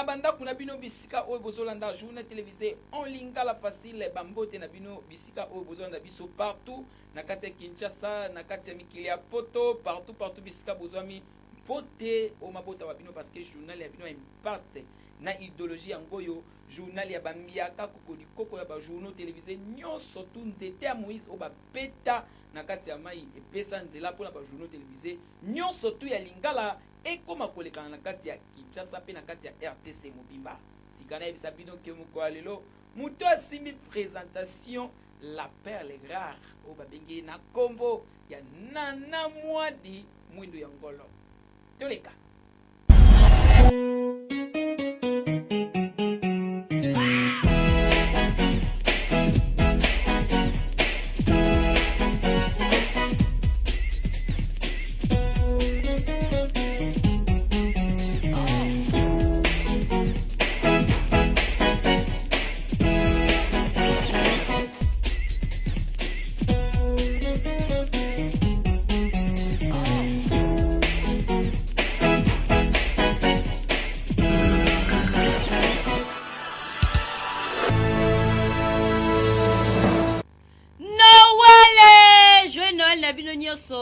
banda kuna bino bisika oyo bozolanda journée télévisée en lingala facile bambote na bino bisika oyo bozolanda biso partout na kati ya Kinshasa na kati ya mikili ya poto partout bisika bozwami pote o mabota wa bino parce que journal ya bino impact na idéologie yangoyo journal ya bambiaka kokoli koko ya ba journaux télévisés nyonso tu ndete ya Moïse o ba peta na kati ya mai epesa nzela pona ba journaux télévisés nyonso tu ya lingala ekoma kolekana na kati ya Kinshasa pe na kati ya RTC Mobimba tikana ebisa bino ke moko lelo muto asimi présentation la perle rare o babengi na kombo ya Nana Mwadi Mwindo ya Ngolo toleka.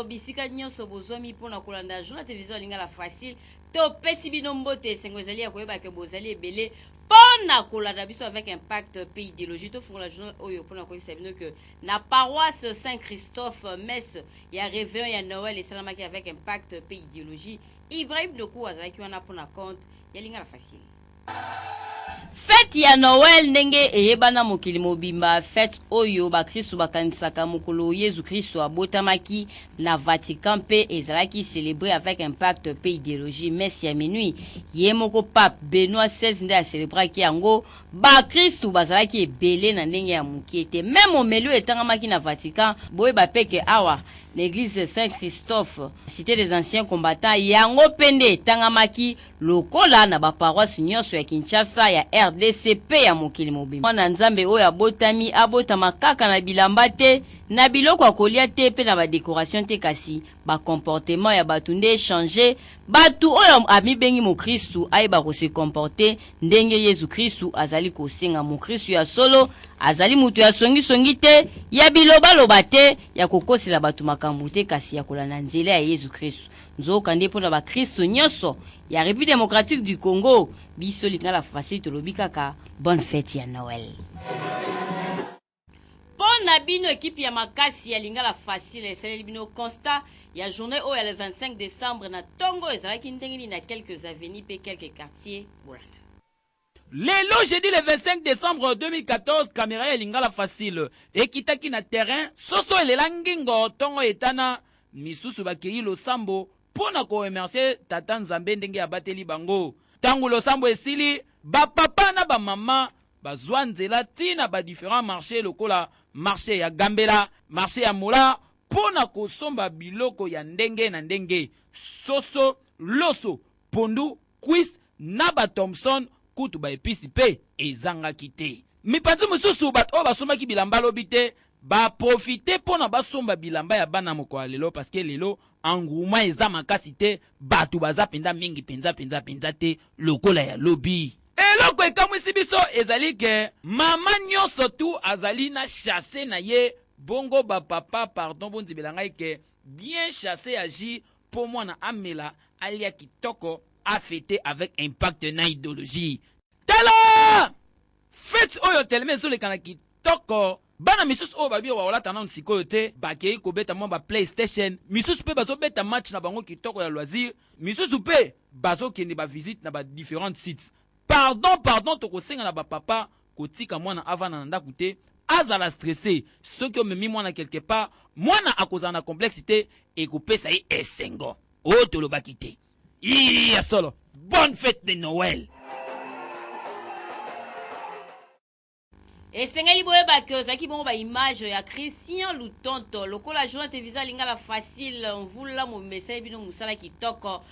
Bisika nyonso bozwami pona kolanda journée télévision lingala facile to pesi bino mbote sengo ezali ya koyeba ke bozali ebele pona kolanda biso avec impact pays idéologie to fungola journal oyo pona koyebisa bino que na paroisse Saint-Christophe messe ya réveillon ya Noël esalamaki avec impact pays idéologie Ibrahim Doku azalaki wana pona compte ya lingala facile. Fête ya Noël ndenge eyebana mokili mobimba fête oyo ba Kristo bakanisaka mokolo Yesu Kristo abotamaki na Vatican pe ezalaki célébré avec impact pe idéologie messe ya minuit ye moko pape Benoît XVI nde a célébraki yango ba Kristo bazalaki ebele na ndenge ya mukiete même omelo etangamaki na Vatican boyeba peke awa l'église Saint-Christophe cité des anciens combattants yango pende etangamaki lokola na ba paroisse nyonso ya Kinshasa ya RDCP ya mokili mobimba mwana nzambe oyo abotami abotama kaka na bilamba te na biloko akolia te pe na ba décoration te kasi ba comportement ya batu nde changer batu oyo amibengi mo Kristu ayeba ko se comporter ndenge Yesu Kristu azali kosenga mo Kristu ya solo azali mutu ya songi te ya biloba loba te ya kokosela batu makambo te kasi ya kolanda nzela ya Yesu Kristu nzoka nde pona ba Kristu nyonso ya République démocratique du Congo biso lingala facile tolobi kaka bonne fête ya Noël. Pona bino équipe ya makasi ya lingala facile esaleli bino constat ya journée oyo le 25 décembre na Tongo ezalaki ndenge na quelques avenues pe quelques quartiers bolanda. Lelo jeudi le 25 décembre 2014 caméra ya lingala facile ekitaki na terrain soso elelangingo tongo etana misusu bakei losambo pona ko remercier tata Nzambe ndenge abateli bango tangu losambo esili ba papa na ba mama bazwa nzela tina ba différents marchés lokola marché ya Gambela marché ya Mola pona kosomba biloko ya ndenge na ndenge soso loso pondu quiz na ba Thompson kutu ba episi pe ezanga kite mipanzi mususu bato basomaki bilamba lobi te ba profiter pona basomba bilamba ya bana moko lelo parce que lelo engouement eza makasi te bato baza penda mingi penza te lokola ya lobi eloko ekamwisi biso ezali ke mama nyonso tu azali na chasse na ye bongo ba papa pardon bonzibela ngai ke bien chassé agi pour mwana amela alia kitoko a fêté avec impact na idéologie tala fête oyo teleme so le kana kitoko bana misusu oyo babi olata na nsikoyo te bakei kobeta mwa ba PlayStation misusu pe bazobeta match na bango kitoko ya loisir misusu pe bazokende ba visite na ba différents sites pardon tokosenga na ba papa kotika mwana avana na ndaku te azala stressé soki omemi mwana quelque part mwana akozala na complexité ekopesa ye esengo oyo tolobaki te iya solo bonne fête de Noël. Esengeli boyeba ke ozaki bongo ba image ya Christian Lutonto lokola journée télévisée lingala facile mvula mo message bino musala kitoko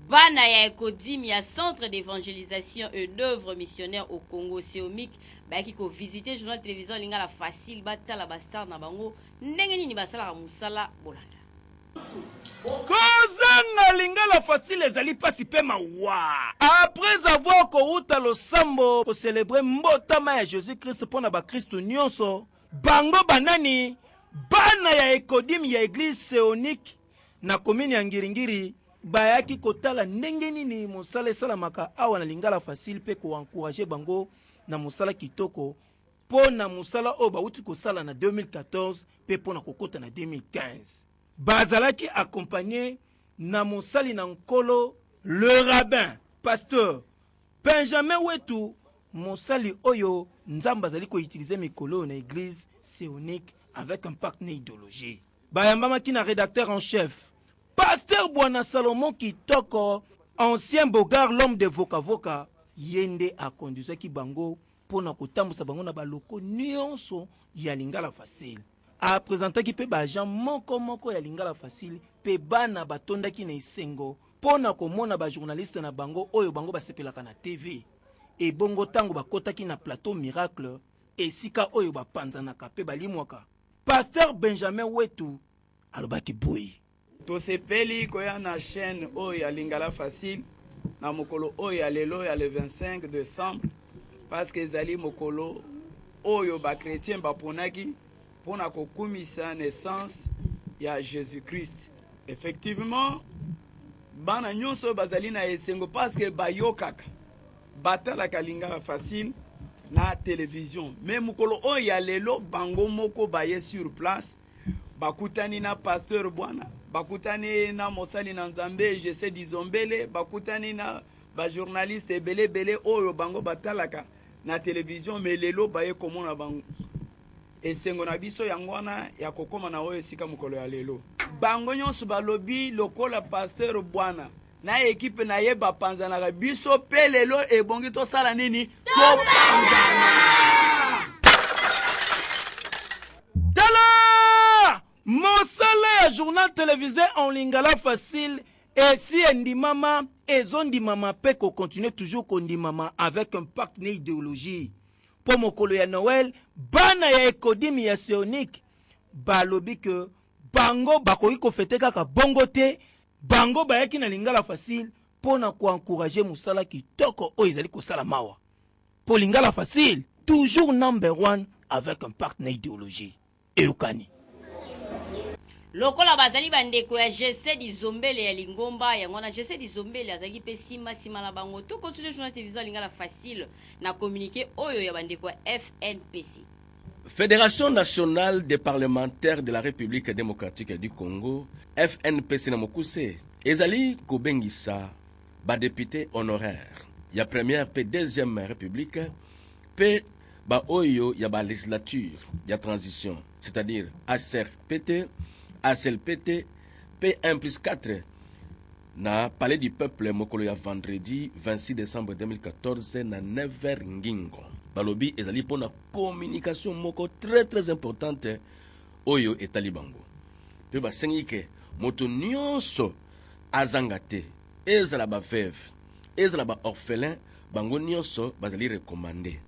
bana ya Ekodimi ya centre d'évangélisation et d'œuvre missionnaire au Congo Seomik baki ko visiter journée télévisée lingala facile batala bastar na bango ndenge nini basala musala bolanda Koza Tanga lingala facile ezali pasi pe mawa. Après avoir kouta lo sambo pour célébrer mbotama ya Jésus-Christ pour na ba Christo nyonso, bango banani bana ya ekodim ya église séonique na commune ya Ngiringiri bayaki kotala ndenge nini mosala esalamaka awa na lingala facile pe ko encourager bango na mosala kitoko po na mosala oyo bauti kosala na 2014 pe po na kokota na 2015. Bazalaki accompagné na mosali na nkolo le rabbin pasteur Benjamin Wetu, mosali oyo nzamba azali ko utiliser mikolo na église séonique avec un partenaire idéologie. Bayambamaki na rédacteur en chef pasteur Bwana Salomon Kitoko, ancien bogard l'homme de Voka yende a conduit ki bango pona kotambusa bango na baloko nyonso ya lingala facile. A présenté ki pe ba Jean moko ya lingala facile pe bana batonda ki na isengo pona komona ba journaliste na bango oyo bango basepelaka na TV. E bongo tango bakota ki na plateau miracle esika oyo bapanzanaka pe balimwaka. Pasteur Benjamin Wetu alobaki boyi. Tosepeli koya na chaîne oyo ya lingala facile na mokolo oyo ya lelo ya le 25 décembre parce que ezali mokolo oyo ba chrétien baponaki pona kokumisa naissance ya Jésus-Christ. Effectivement bana nyonso bazali na esengo parce que bayokaka batalaka lingala facile na télévision. Mais mokolo oyo ya lelo bango moko baye sur place bakutani na pasteur Bwana, bakutani na mosali na Nzambe Jesse Dizombele, bakutani na ba journaliste bele oyo bango batalaka na télévision. Mais lelo baye komona bango esengo na biso yangwana ya kokoma na oyo sika mokolo ya lelo. Bango nyonso balobi lokola pasteur Bwana na ekipe na ye bapanzanaka biso pe lelo ebongi tosala nini topanzana. Mosala ya journal télévisé en lingala facile et si endimama ezondimama pe ko continue toujours kondimama avec un partenaire idéologie. Pour mokolo ya Noël bana ya ekodim ya séonique balobi que bango bakoki ko fete kaka bongo te, bango bayaki na lingala facile pona ko encourager musala kitoko o ezali ko sala mawa. Pour lingala facile toujours number 1 avec un partenaire idéologie. Eukani lokola bazali bandeko ya Jesse Dizombele ya Lingomba yangona Jesse Dizombele azali pe sima la bango to continue journal télévision lingala facile na communiquer oyo ya bandeko ya FNPC. Fédération nationale des parlementaires de la République démocratique du Congo, FNPC na mokuse ezali kobengisa ba député honoraire ya première pe deuxième république pe ba oyo ya ba législature ya transition, c'est-à-dire ACRPT, ACLPT, P1+4 na Palais du Peuple mokolo ya vendredi 26 décembre 2014 na 9h ngingo. Balobi ezali pona communication moko très importante oyo etali bango. Pe basengi ke moto nyonso azangate ezala ba veuve, ezala ba orphelin, bango nyonso bazali recommandé.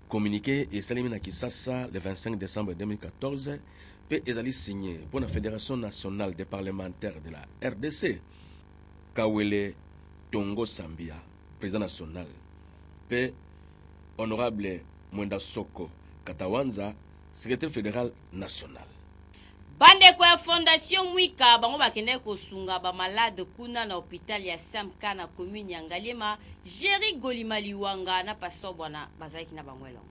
Communiqué et salimi na Kisasa le 25 décembre 2014 pe ezali signé pour la Fédération nationale des parlementaires de la RDC Kawele Tongo Sambia, président national, pe honorable Mwenda Soko Katawanza, secrétaire fédéral national. Bandeko ya Fondation Mwika bango bakende kosunga ba malade kuna na hôpital ya Samka na commune ya Ngalema, Jerry Golimaliwanga na pastor Bwana bazalaki na bango elongo.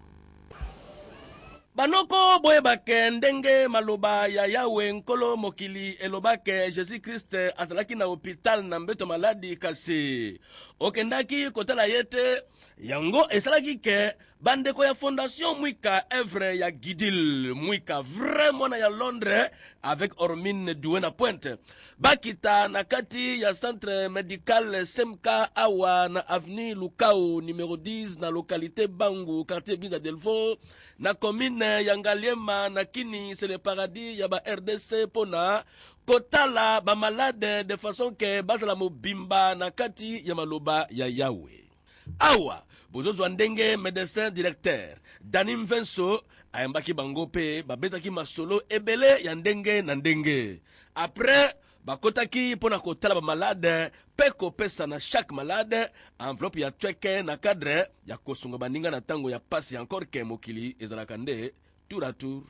Banoko boye bakendenge maloba ya Yawe nkolo mokili elobake Jésus Christ azalaki na hôpital na mbeto maladi kasi okendaki kotala yete yango esalaki ke bandeko ya Fondation Mwika œuvre ya Gidil Mwika vraiment na ya Londres avec Ormine Douena Pointe bakita na kati ya centre médical Semka awa na avenue Lukau numéro 10 na localité Bangu quartier Binda Delvaux na commune ya Ngaliema na kini c'est le paradis ya ba RDC pona kotala ba malade de façon que bazala mobimba na kati ya maloba ya Yawe awa bozozo ndenge médecin directeur Danim Venso ayambaki bango pe babetaki masolo ebele ya ndenge na ndenge après bakotaki mpona kotala bamalade mpe kopesa na chaque malade enveloppe ya tweke na cadre ya kosunga baninga na ntango ya pasi encore ke mokili ezalaka nde tour à tour.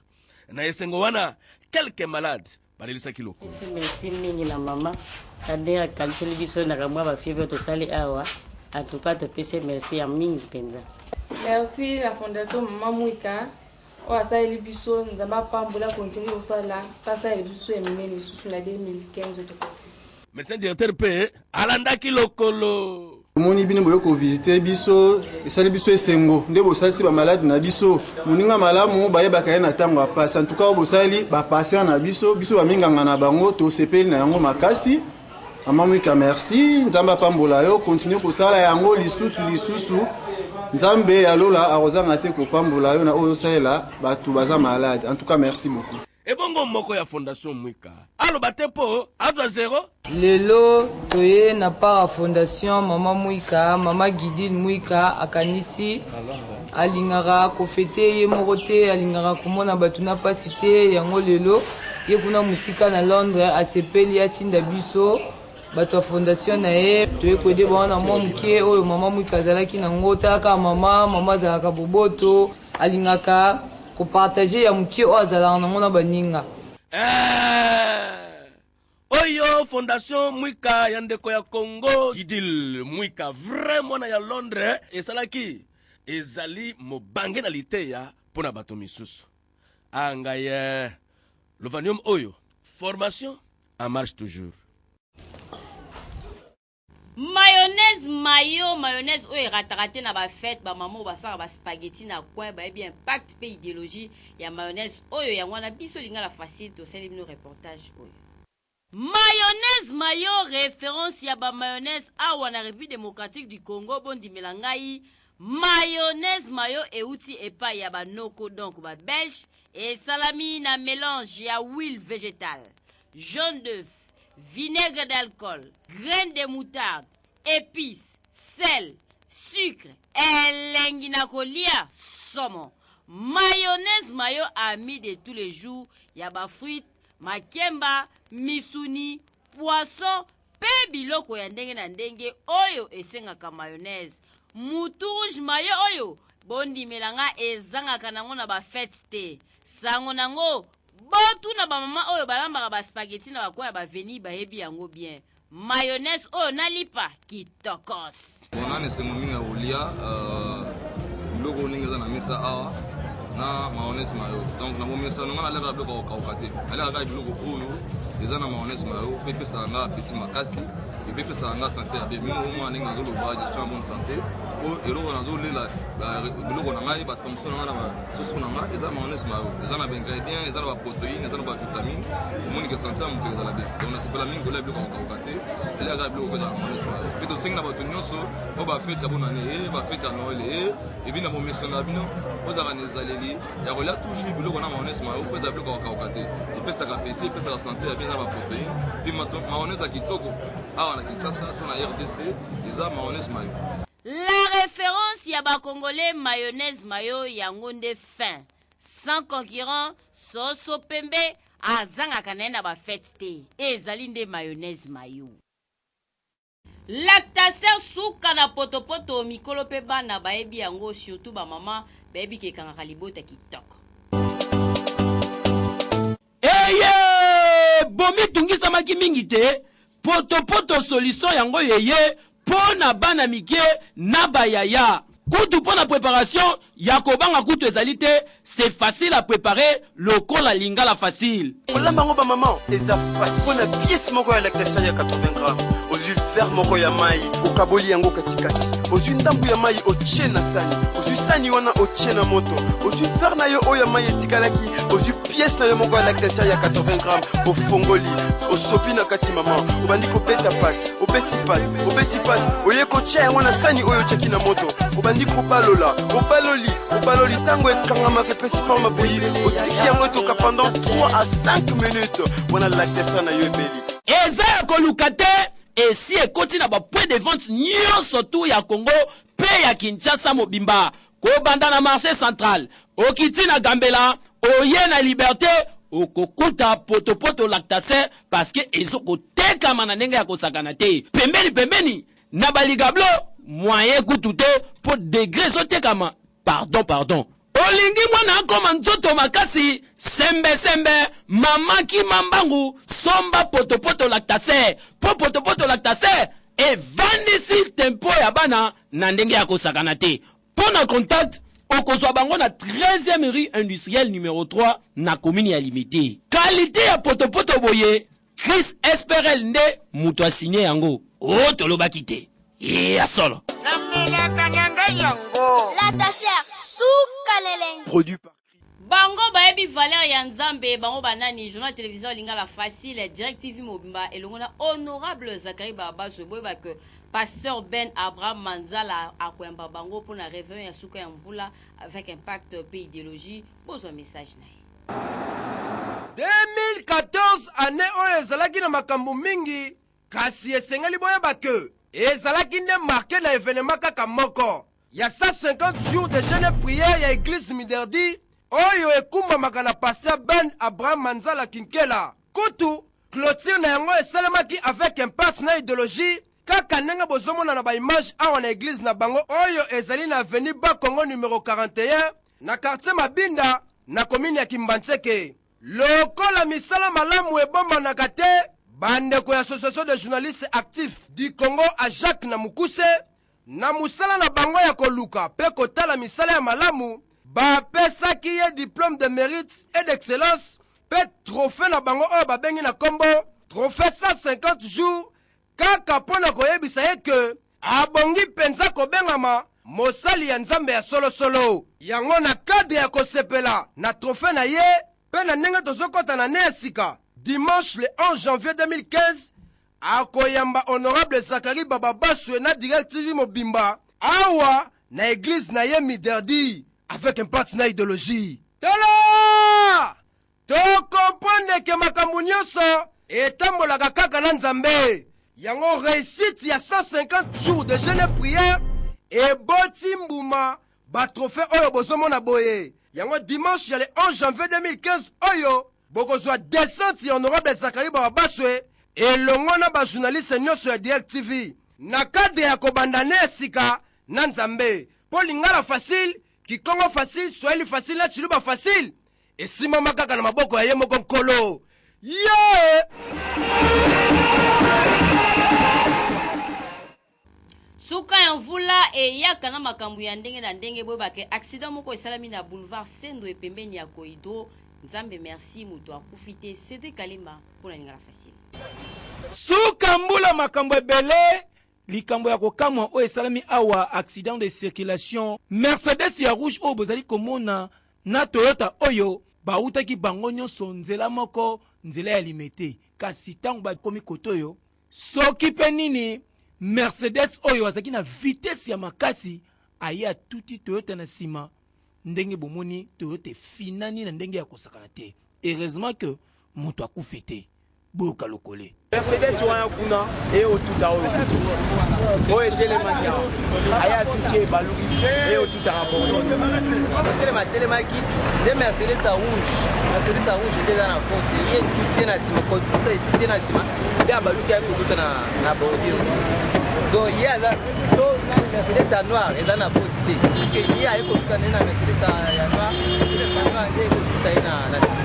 Na esengo wana quelques malades balelisaki loko. Merci mingi na mama sadere akaniseli biso na kamwa bafievre tosali awa en tout cas topesi merci ya mingi mpenza. Merci la fondation Mama Mwika o asaleli biso nzambe apambola continue kosala tasaleli biso eminene lisusu na 2015 tokoti. Médecin directeur mpe alandaki lokolo. Moni bino boyo ko visiter biso esali biso esengo nde bosalisi ba malade na biso moninga malamu bayebaka ye na ntango apasi en tout cas bosali bapatient na biso baminganga na bango tosepeli na yango makasi. Mama Mwika merci nzambe apambola yo continue kosala yango lisusu nzambe alola arozanga te kopambola yo na oyo saela batu baza malade. En tout cas merci beaucoup. Ebongo moko ya fondation Mwika aloba te po azwa zero. Lelo toye na para fondation Mama Mwika Mama Gidine Mwika akanisi alingara kofete ye moko te alingara komona batu na pasi te yango lelo ye kuna musika na Londres asepeli atinda biso bato ya fondation na ye toye kwede bana mwa muke oyo Mama Mwika azalaki nango taka mama azalaka boboto alingaka kopartage ya muke oyo azalaka nango na baninga. Oyo fondation Mwika ya ndeko ya Congo Gidil Mwika vraiment na ya Londres esalaki ezali mobange na liteya pona bato misusu angaye lovanium oyo formation en marche toujours. Mayonnaise oyo ratarate na ba fête ba maman ba sala ba spaghetti na coin ba bien impact pe idéologie ya mayonnaise oyo ya ngwana biso linga la facile to seli no reportage oyo. Mayonnaise mayo référence ya ba mayonnaise awa na République démocratique du Congo bondi melangai mayonnaise mayo euti epa ya ba noko donc ba belge et salami na mélange ya huile végétale, jaune d'œuf, vinaigre d'alcool, graines de moutarde, épices, sel, sucre, elengi na kolia, saumon. Mayonnaise mayo ami de tous les jours, ya ba fruits, makemba, misuni, poisson, pe biloko ya ndenge na ndenge oyo esengaka mayonnaise. Moutou mayo oyo bondi melanga ezangaka nango na ba fête te. Sango nango botu na ba mama oyo balambaka ba spaghetti na bakoya ba veni ba yebi yango bien. Mayonnaise oyo nalipa kitokos. Bonane sengo minga olia biloko ninga na mesa awa na mayonnaise mayo. Donc na bomesa nonga na leka biloko okauka te. Aleka ka biloko oyo eza na mayonnaise mayo pepe sanga petit makasi. Et puis ça a santé à bien nous on a dans le bas je suis en bonne santé o ero na zo lela biloko na ngai ba Thomson na ba soso na ngai eza mayonnaise mayo eza na ingrédients eza na ba protéines eza na ba vitamines moni que santé am teza la bien donc na sepela mingi kola biloko ka okate ele aga biloko za mayonnaise mayo puis to singa ba to nyonso o ba fête ya bonane ba fête ya Noël et bien na bo mesona bino ozaka nezaleli ya kola toujours biloko na mayonnaise mayo peza biloko ka okate et puis ça appétit puis ça santé ya bien na ba protéines puis mayonnaise kitoko. Ah, on a Kinshasa, on a RDC, ils ont mayonnaise mayo. La référence yaba congolais mayonnaise mayo yangonde fin. Sans concurrent, soso pembe, azanga kanena ba fête te. Ezalinde mayonnaise mayo. Lactaser souka na potopoto mikolo pe bana baebi yango surtout ba mama baebi ke kanga kalibota kitoko. Bomi tungisa maki mingi te. Poto solution yango yeye pona bana mike na bayaya. Kutu pona préparation yakobanga kutu ezalite c'est facile à préparer lokola lingala facile. Olambango ba maman eza facile na pièce moko ya lactation ya 80 grammes. Ozu fer moko ya mai okaboli yango katikati. Ozu ndambu ya mai otie na sani. Ozu sani wana otie na moto. Ozu fer na yo oya mai etikalaki. Ozu pièce na yo moko ya lactation ya 80 grammes. Ofongoli osopi na kati maman. Obandi kopeta pâte, obeti pâte. Oye ko tia wana sani oyo cheki na moto. Obandi kopalola, opaloli tango ekangama ke pesi forme boyi. Otiki yango toka pendant 3 à 5 minutes. Wana lactation na yo ebeli. Eza koluka te esi ekoti na ba point de vente nyonso tu ya Congo pe ya Kinshasa mobimba ko banda na marché central okiti na Gambela oye na Liberté okokuta potopoto lactase parce que ezokotekama na ndenge ya kosakana te. Pembeni na baligablo moyen kutu te po degré ezotekama. Pardon. Olingi mwana akoma nzoto makasi sembe mamaki mambangu somba potopoto lactase. Po potopoto lactase evandisi tempo ya bana na ndenge ya kosakana te. Pona contact okozwa bango na 13e rue industrielle numéro 3 na commune ya Limité. Qualité ya potopoto boye Chris Esperel nde muto asigné yango. Tolobaki te. Ya solo. La taser soukaleleng. Produit par bango bayebi valeur ya nzambe bango banani journal télévision lingala facile direct TV mobimba elongo na honorable Zakari Babazo boyeba que pasteur Ben Abraham Manzala akwemba bango pour na réveil ya suka ya mvula avec impact pays idéologie bozo message na 2014 année oyo ezalaki na makambo mingi kasi esengeli boyeba que ezalaki nde marqué na événement kaka moko ya 150 jours de jeûne prière ya église Miderdi oyo ekumbamaka na pasteur Ben Abraham Manzala Kinkela. Kutu clôture na yango esalemaki avec impact na idéologie kaka ndenge bozomona na baimage awa na église na bango oyo ezali na avenue Bakongo numéro 41 na quartier Mabinda na commune ya Kimbantseke. Lokola misala malamu ebombanaka te bandeko ya association de journalistes actifs du Congo à Jacques na Mukuse na musala na bango ya koluka pe kotala misala ya malamu bapesaki ye diplôme de mérite et d'excellence pe trophée na bango oyo babengi na kombo trophée 150 jours kaka mpona koyebisa ye ke abongi mpenza kobengama mosali ya nzambe ya solosolo yango na kade ya kosepela na trophée na ye pe na ndenge tozokɔta na ne ya sika dimanche le 11 janvier 2015 akoyamba honorable Zakari Bababaswe na direct TV mobimba awa na église na ye Miderdi avec impact na idéologie. Tala! Tokomprendre ke makambo nyonso etambolaka kaka na nzambe. Yango réussite ya 150 jours de jeûne prière eboti mbuma ba trophée oyo bozomona boye. Yango dimanche ya le 11 janvier 2015 oyo bokozwa descente ya honorable Zakari Bababaswe elongo na ba journaliste nyonso ya Direct TV na cadre ya kobandane esika na nzambe po lingala facile Kikongo facile, Swahili facile, na Chiluba facile. Esimama kaka na maboko ya ye moko nkolo. Yeah! Suka ya mvula eyaka na makambo ya ndenge na ndenge boyeba ke accident moko esalami na boulevard Sendo epembeni ya Koido. Nzambe merci muto akufi te. C'était Kalema mpona lingala facile. Suka mbula makambo ebele likambo ya kokamwa o esalami awa accident de circulation Mercedes ya rouge o bozali komona na Toyota oyo bautaki bango nyonso nzela moko nzela ya limete kasi tango bakomi koto oyo soki pe nini Mercedes oyo azaki na vitesse ya makasi aya tuti Toyota na sima ndenge bomoni Toyota finani na ndenge ya kosakana te heureusement que moto akufi te boyoka lokole Mercedes wana kuna eo tuta oyo telemaki aya tuti baluki eo tuta rabono telemaki de Mercedes à rouge déjà na côté ye tuti na sima ko tuti na sima ya baluki ayo tuta na bordure donc ye aza to Mercedes à noir eza na côté parce que ye ayo tuta na Mercedes ya noir Mercedes à noir ye tuta na sima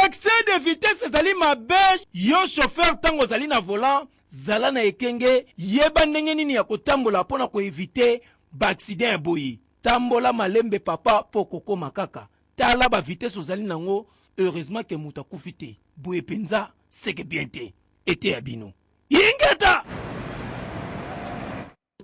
excès de vitesse ezali mabe yo chauffeur tango ozali na volant zala na ekenge yeba ndenge nini ya kotambola mpona koevite baaccident ya boyi tambola malembe papa po kokoma kaka tala bavitese ozali nango heureusement ke moto akufi te boye mpenza seke bien te ete ya bino ingeta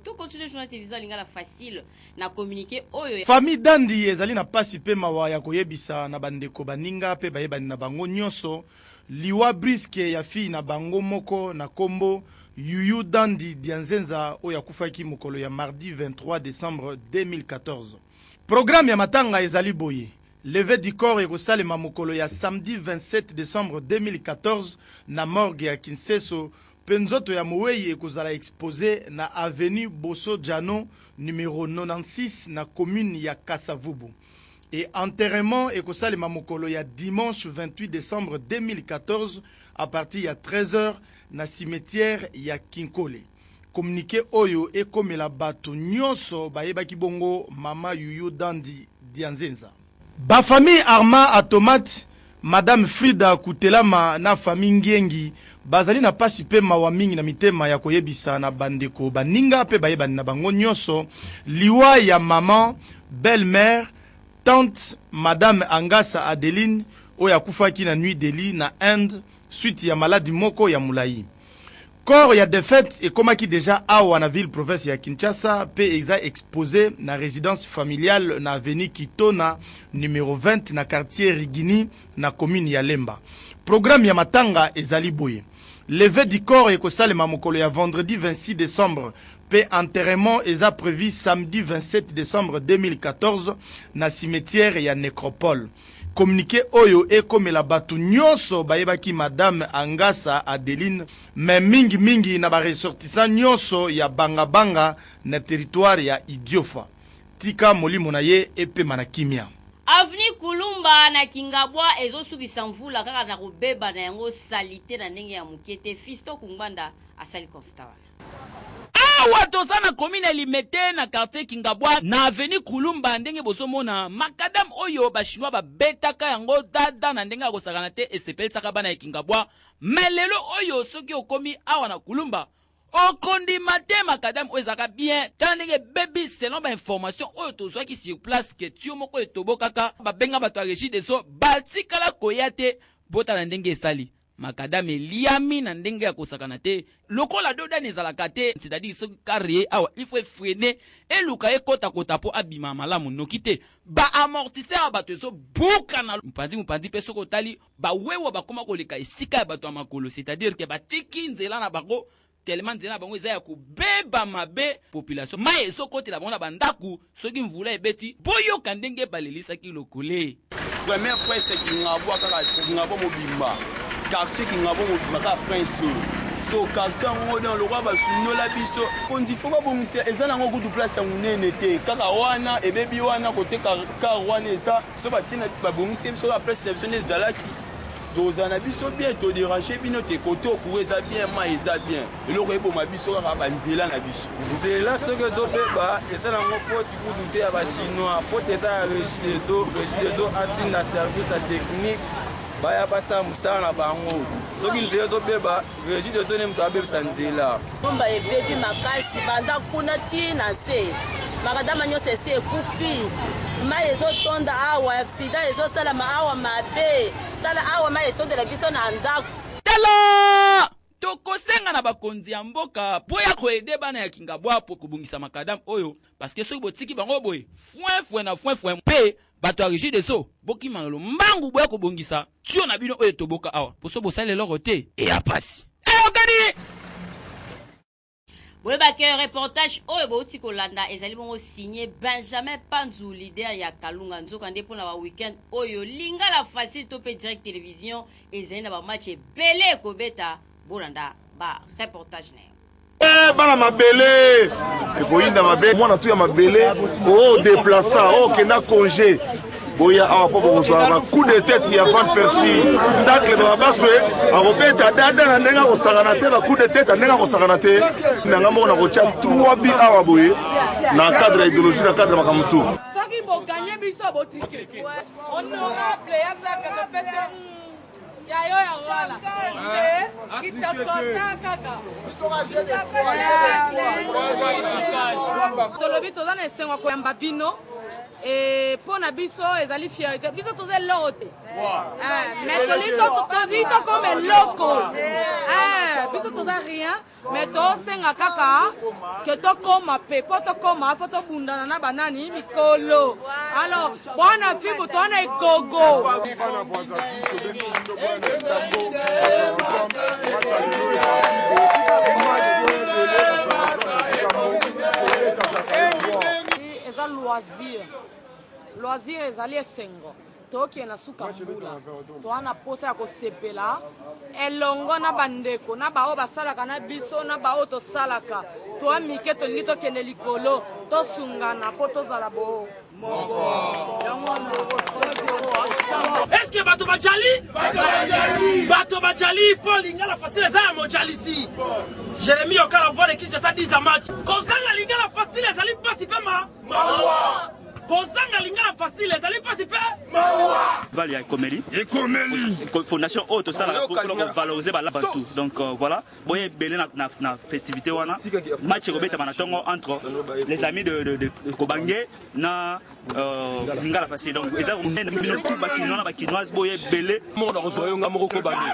tout continue journal télévision lingala facile na communiquer oyo famille dandi ezali na pasi pe mawa ya koyebisa na bandeko baninga pe bayebani na bango nyonso liwa briske ya fi na bango moko na kombo Yuyu Dandi Dianzenza oyo akufaki mokolo ya mardi 23 décembre 2014. Programme ya matanga ezali boye. Levée du corps ekosalema mokolo ya samedi 27 décembre 2014 na morgue ya Kinseso. Penzoto ya Mouei ekozala exposé na avenue Bosso Jano numéro 96 na commune ya Kasavubu. et enterrement ekosalema mokolo ya dimanche 28 décembre 2014 à partir ya 13h na cimetière ya Kinkole. Communiqué oyo ekomela bato nyonso bayebaki bongo mama Yuyu Dandi Dianzenza. Ba famille Arma Automate, Madame Frida Kutelama na famille Ngiengi bazali na pasi pe mawa mingi na mitema ya koyebisa na bandeko baninga pe bayebani na bango nyonso liwa ya maman, belle-mère, tante Madame Angasa Adeline oyo akufaki na nuit deli na Inde suite ya maladi moko ya mulai. Corps ya défaite et komaki déjà awa na ville province ya Kinshasa pe exa exposé na résidence familiale na avenue Kitona numéro 20 na quartier Rigini na commune ya Lemba. Programme ya matanga ezali boye. Levé du corps et kosalema mokolo ya vendredi 26 décembre pe enterrement eza prévu samedi 27 décembre 2014 na cimetière ya Nécropole. Communiqué oyo ekomela batu nyonso bayebaki Madame Angasa Adeline mais mingi na ba ressortissant nyonso ya banga na territoire ya Idiofa. Tika molimo na ye epe manakimia. Avni Kulumba na Kingabwa ezosukisa mvula kaka na kobeba na yango salite na ndenge ya mukete Fisto Kungbanda asali constat. Awa tozana commune Limete na quartier Kingabwa na avenue Kulumba ndenge bosomona makadam oyo ba chinois ba betaka yango dada na ndenge akosakana te esepel saka bana ya Kingabwa melelo oyo soki okomi awa na Kulumba okondi mate makadam oyo ezaka bien tala ndenge baby selon ba information oyo tozwaki sur place ke tio moko etobokaka babenga bato ya régie deso batikala koya te botala ndenge esali makadame liami na ndenge ya kosakana te lokola doda nezalaka te c'est-à-dire soki carrier awa il faut freiner eluka ekota po abima malamu noki te ba amortisseur ya bato ezo buka na mpanzi pe soko tali ba wewa bakoma koleka esika ya bato ya makolo c'est-à-dire ke batiki nzela na bango tellement nzela na bango eza ya kobeba mabe population mai ezokotela bango na bandaku soki mvula ebeti boyoka ndenge balelisaki lokole première presse Kingabwa kaka Kingabwa mobimba quartier Kingabwa mobimba kaka prince so quartier ngo dans le roi basunola biso kondi fo babongisa eza nango kudu place ya munene te kaka wana ebebi wana kote ka wana eza so batina babongisa biso la presse exceptionnelle ezalaki dozana biso bien to déranger bino te kote okuweza bien ma eza bien eloko eboma biso kaka banzela na biso nzela soki ezobeba eza nango faute kudu te ya bachinois faute eza ya régie deso atinda service ya technique baya basa musala na bango soki nzela ezobeba régie deso ne moto abebisa nzela bomba ebebi makasi banda kuna tina se makadama nyonso esi ekufi mai ezotonda awa accident ezosalama awa mabe tala awa mai etondela biso na ndako tala tokosenga na bakonzi ya mboka po ya koede bana ya Kingabwa po kobungisa makadam oyo parce que soki botiki bango boye foin pe bato ya régie deso bokima lelo mbangu boya kobongisa tio na bino oyo toboka awa poso bosala eloko te e ya pasi okadi Webake reportage oyo bauti kolanda ezali bongo signé Benjamin Panzu leader ya Kalunga nzoka nde pona ba weekend oyo lingala facile to pe direct télévision ezali na ba match belé kobeta bolanda ba reportage na bana mabele ekoyinda mabele mwana tu ya mabele o déplaça o kenda congé boya awa po bokozwa coup de tête ya Van Persie sacle ba baswe akobeta dada na ndenga kosangana te ba coup de tête ndenga kosangana te nanga moko na kocha 3 bi awa boye na cadre idéologie na cadre makamutu soki bo gagner biso botike honorable ya saka pete ya yo ya wala kitakota kaka tolobi toza na esengo koyamba bino pour na biso ezali fierté biso toza eloko te mais tolito comme eloko biso toza rien mais tosenga kaka ke tokoma pe po tokoma fo tobundana na banani mikolo alors bwana fibu toana egogo eza loisir ezali esengo tokende na suka mbula toa na posa ya kosepela elongo na bandeko na bao basalaka na biso na bao tosalaka toa mike tolingi tokende likolo tosungana mpo tozala boo Est-ce que bato bajali Paul Lingala facile za mojalisi Jérémie okala voix de Kinshasa 10 match kozanga Lingala facile ezali pasi pema mawa kozanga Lingala facile ezali pasi pe mawa Valia Ekomeli fondation auto sala pour valoriser ba bantu donc voilà boye belé na festivité wana match robeta manatongo entre les amis de Kobange na Lingala facile donc eza mino tout bakinois bakinoise boye belé mo na rozoyo nga moko Kobange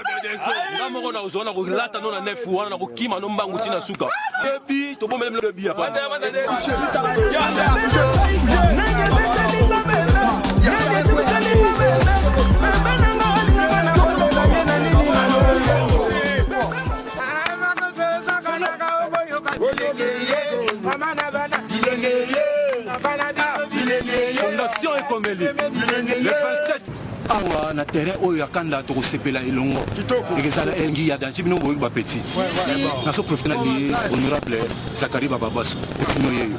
nga moko na rozoyo na kolata no na nefu wana na kokima no mbangu tina suka ebi to bomele le bi apa Fondation Ekomeli le 27 awa na terrain oyo akanda tokosepela elongo ekezala engi ya danger bino boyi bapeti naso profiter na li honorable Zakari Bababaso ekino yeyo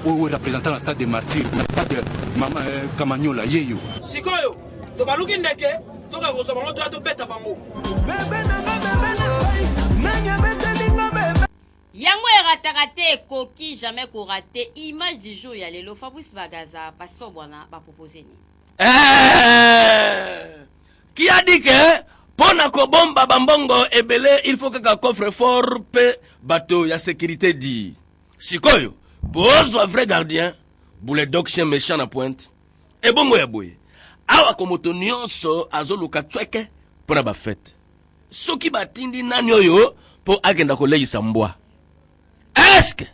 oyo représentant na stade de martyr na pas de mama Kamanyola yeyo sikoyo tobaluki ndeke tokakosa bango toya tobeta bango yango erataka te ekoki jamais korate image du jour ya lelo Fabrice Bagaza pastor bwana bapropose ni qui a dit que pona ko bomba bambongo ebele il faut que coffre fort pe bateau ya sécurité dit sikoyo bozwa vrai gardien boule dog chien méchant na pointe et bongo ya boye awa komoto nyonso azoluka tweke pona ba fête soki batindi nani oyo po agenda koleisa mbwa est-ce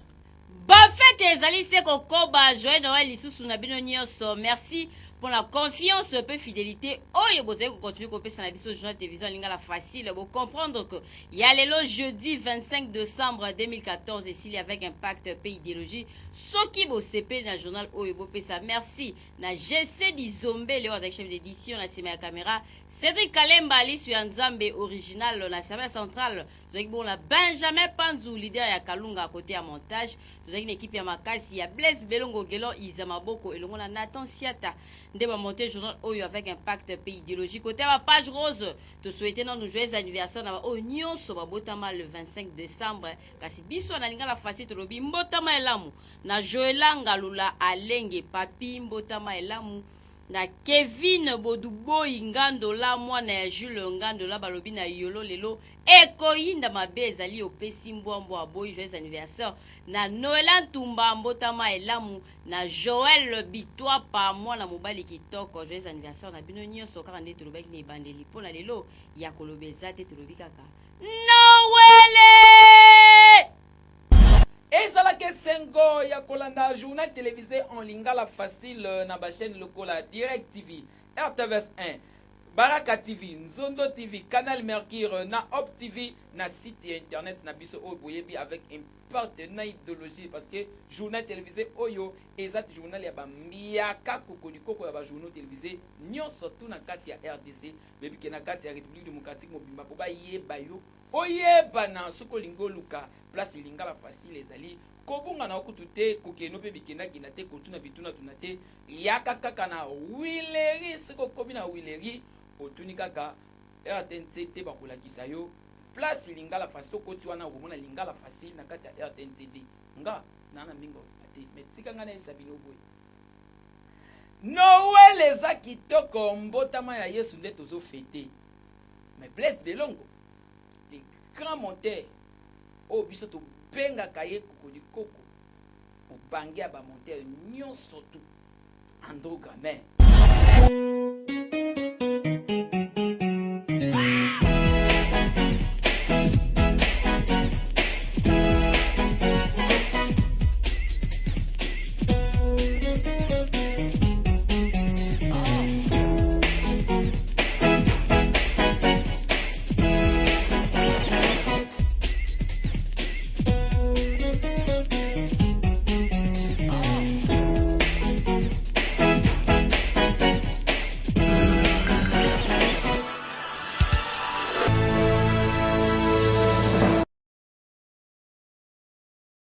bafete ezali se kokoba joyeux Noël lisusu na bino nyonso merci pour la confiance peu fidélité oyo bozali kocontinue kopesa na biso journal télévision Lingala facile vous comprendre que y a le jeudi 25 décembre 2014 ici avec Impact Pays idéologie soki bosepe na journal oyo bopesa merci na GC Dizombe le avec chef d'édition na sima ya caméra Cédric Kalemba ali sur Nzambe original na serveur central zaki bon la Benjamin Panzou leader ya Kalunga à côté à montage zaki une équipe ya makasi ya Blaise Belongo Gelo Izamaboko elongo na Nathan Siata ndeba monter journal oyo avec Impact Pays idéologie côté la page rose te souhaiter nos joyeux anniversaire na o nyonso babotama le 25 décembre kasi biso na Lingala facile to lobi mbotama elamu na Joelanga Lula Alenge Papi mbotama elamu na Kevin Bodubo Ingando la mwana ya Jules Ngando la balobi na yolo lelo ekoyinda mabe ezali opesi mbwambo aboyi joyeux anniversaire na Noël Tumba mbotama elamu na Joël Bitwa pa mwana mobali kitoko joyeux anniversaire na bino nyonso kaka nde tolobaki ni bandeli pona lelo ya kolobeza te tolobi kaka Noël ezalaki esengo ya kolanda journal télévisé en Lingala facile na chaîne lokola Direct TV, RTVS 1, Baraka TV, Nzondo TV, Canal Mercure, na Op TV, na site internet na biso oyo boyebi avec un partenaire idéologie parce que journal télévisé oyo ezat journal ya bambiaka kokolikoko ya ba journal télévisé nyonso tu na kati ya RDC bebi ke na kati ya République démocratique mobimba po bayeba yo oyeba na soko lingo luka place Lingala facile ezali kobunga na okutu te kokeno pe bikendaki na te kotuna bituna tuna te yaka kaka na wileri soko kobi na wileri otuni kaka RTNT te bakolakisa yo place Lingala facile okoti wana okomona Lingala facile na kati ya RTNT nga nana mingo ate metika nga na esabino boy Noël eza kitoko mbotama ya Yesu nde tozo fete mais Blaise Belongo les grands monteurs o biso to benga kaye kokolikoko obange ya ba monteur nyonso tu Andro Gamin